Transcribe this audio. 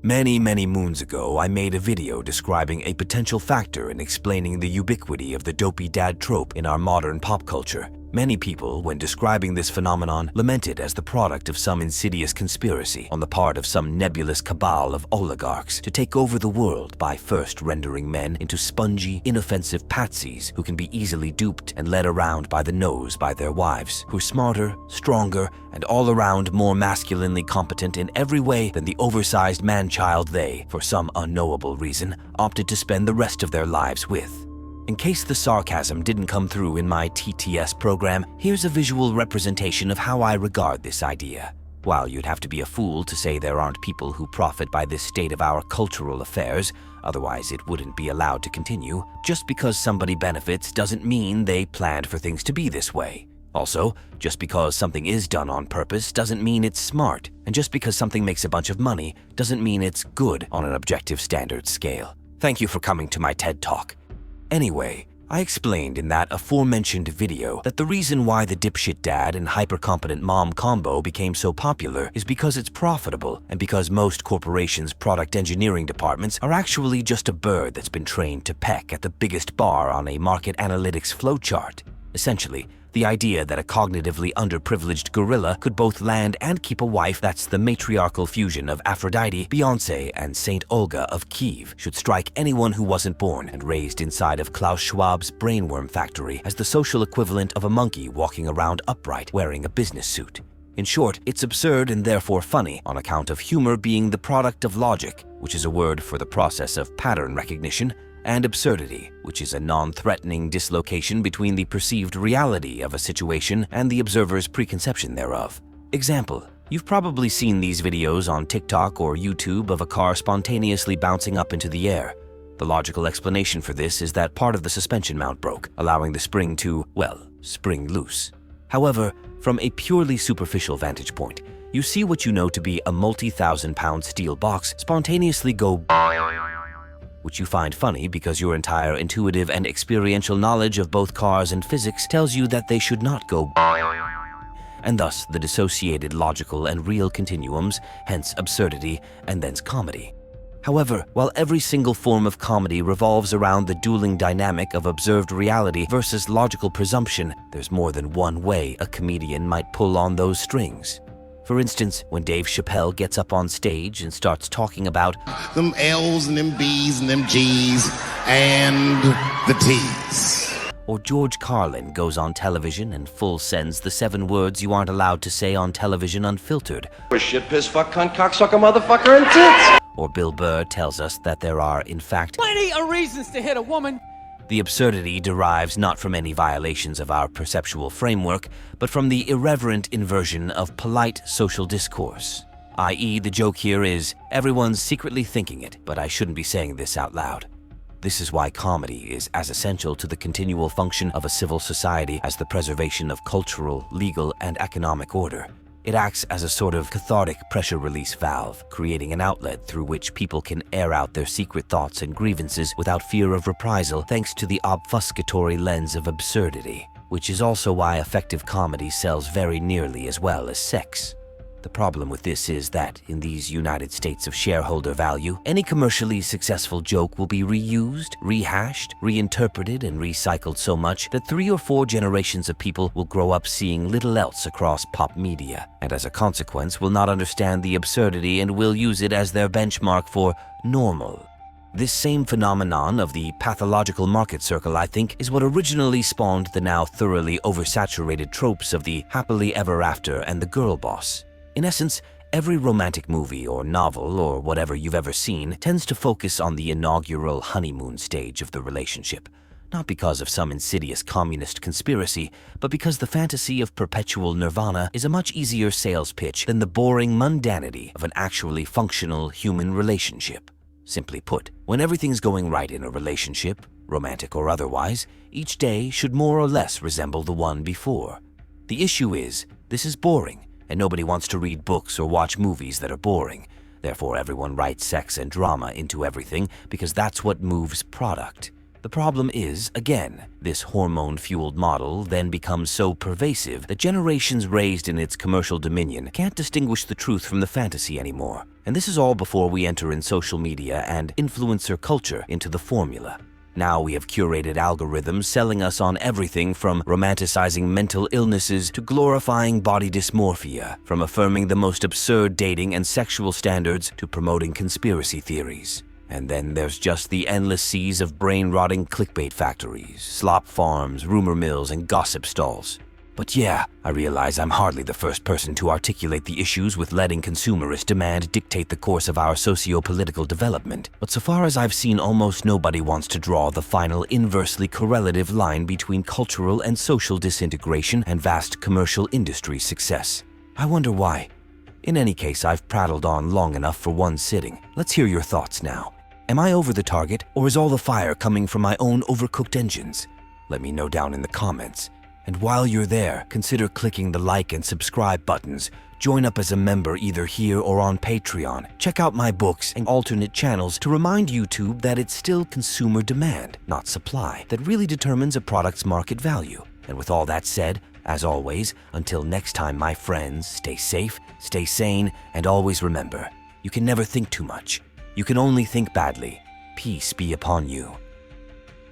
Many moons ago, I made a video describing a potential factor in explaining the ubiquity of the dopey dad trope in our modern pop culture. Many people, when describing this phenomenon, lament it as the product of some insidious conspiracy on the part of some nebulous cabal of oligarchs to take over the world by first rendering men into spongy, inoffensive patsies who can be easily duped and led around by the nose by their wives, who are smarter, stronger, and all around more masculinely competent in every way than the oversized man-child they, for some unknowable reason, opted to spend the rest of their lives with. In case the sarcasm didn't come through in my TTS program, here's a visual representation of how I regard this idea. While you'd have to be a fool to say there aren't people who profit by this state of our cultural affairs, otherwise it wouldn't be allowed to continue, just because somebody benefits doesn't mean they planned for things to be this way. Also, just because something is done on purpose doesn't mean it's smart, and just because something makes a bunch of money doesn't mean it's good on an objective standard scale. Thank you for coming to my TED Talk. Anyway, I explained in that aforementioned video that the reason why the dipshit dad and hyper-competent mom combo became so popular is because it's profitable and because most corporations' product engineering departments are actually just a bird that's been trained to peck at the biggest bar on a market analytics flowchart. Essentially, the idea that a cognitively underprivileged gorilla could both land and keep a wife that's the matriarchal fusion of Aphrodite, Beyoncé, and Saint Olga of Kiev should strike anyone who wasn't born and raised inside of Klaus Schwab's brainworm factory as the social equivalent of a monkey walking around upright wearing a business suit. In short, it's absurd and therefore funny on account of humor being the product of logic, which is a word for the process of pattern recognition, and absurdity, which is a non-threatening dislocation between the perceived reality of a situation and the observer's preconception thereof. Example: you've probably seen these videos on TikTok or YouTube of a car spontaneously bouncing up into the air. The logical explanation for this is that part of the suspension mount broke, allowing the spring to, well, spring loose. However, from a purely superficial vantage point, you see what you know to be a multi-thousand-pound steel box spontaneously go which you find funny because your entire intuitive and experiential knowledge of both cars and physics tells you that they should not go and thus the dissociated logical and real continuums, hence absurdity and thence comedy. However, while every single form of comedy revolves around the dueling dynamic of observed reality versus logical presumption, there's more than one way a comedian might pull on those strings. For instance, when Dave Chappelle gets up on stage and starts talking about them L's and them B's and them G's and the T's. Or George Carlin goes on television and full sends the 7 words you aren't allowed to say on television unfiltered. Shit, piss, fuck, cunt, cocksucker, motherfucker, and tits. Or Bill Burr tells us that there are, in fact, plenty of reasons to hit a woman. The absurdity derives not from any violations of our perceptual framework, but from the irreverent inversion of polite social discourse. I.e., the joke here is, everyone's secretly thinking it, but I shouldn't be saying this out loud. This is why comedy is as essential to the continual function of a civil society as the preservation of cultural, legal, and economic order. It acts as a sort of cathartic pressure release valve, creating an outlet through which people can air out their secret thoughts and grievances without fear of reprisal thanks to the obfuscatory lens of absurdity, which is also why effective comedy sells very nearly as well as sex. The problem with this is that, in these United States of shareholder value, any commercially successful joke will be reused, rehashed, reinterpreted, and recycled so much that 3 or 4 generations of people will grow up seeing little else across pop media, and as a consequence will not understand the absurdity and will use it as their benchmark for normal. This same phenomenon of the pathological market circle, I think, is what originally spawned the now thoroughly oversaturated tropes of the happily ever after and the girl boss. In essence, every romantic movie or novel or whatever you've ever seen tends to focus on the inaugural honeymoon stage of the relationship, not because of some insidious communist conspiracy, but because the fantasy of perpetual nirvana is a much easier sales pitch than the boring mundanity of an actually functional human relationship. Simply put, when everything's going right in a relationship, romantic or otherwise, each day should more or less resemble the one before. The issue is, this is boring, and nobody wants to read books or watch movies that are boring. Therefore, everyone writes sex and drama into everything because that's what moves product. The problem is, again, this hormone-fueled model then becomes so pervasive that generations raised in its commercial dominion can't distinguish the truth from the fantasy anymore. And this is all before we enter in social media and influencer culture into the formula. Now we have curated algorithms selling us on everything from romanticizing mental illnesses to glorifying body dysmorphia, from affirming the most absurd dating and sexual standards to promoting conspiracy theories. And then there's just the endless seas of brain-rotting clickbait factories, slop farms, rumor mills, and gossip stalls. But yeah, I realize I'm hardly the first person to articulate the issues with letting consumerist demand dictate the course of our socio-political development. But so far as I've seen, almost nobody wants to draw the final inversely correlative line between cultural and social disintegration and vast commercial industry success. I wonder why. In any case, I've prattled on long enough for one sitting. Let's hear your thoughts now. Am I over the target, or is all the fire coming from my own overcooked engines? Let me know down in the comments. And while you're there, consider clicking the like and subscribe buttons. Join up as a member either here or on Patreon. Check out my books and alternate channels to remind YouTube that it's still consumer demand, not supply, that really determines a product's market value. And with all that said, as always, until next time, my friends, stay safe, stay sane, and always remember, you can never think too much. You can only think badly. Peace be upon you.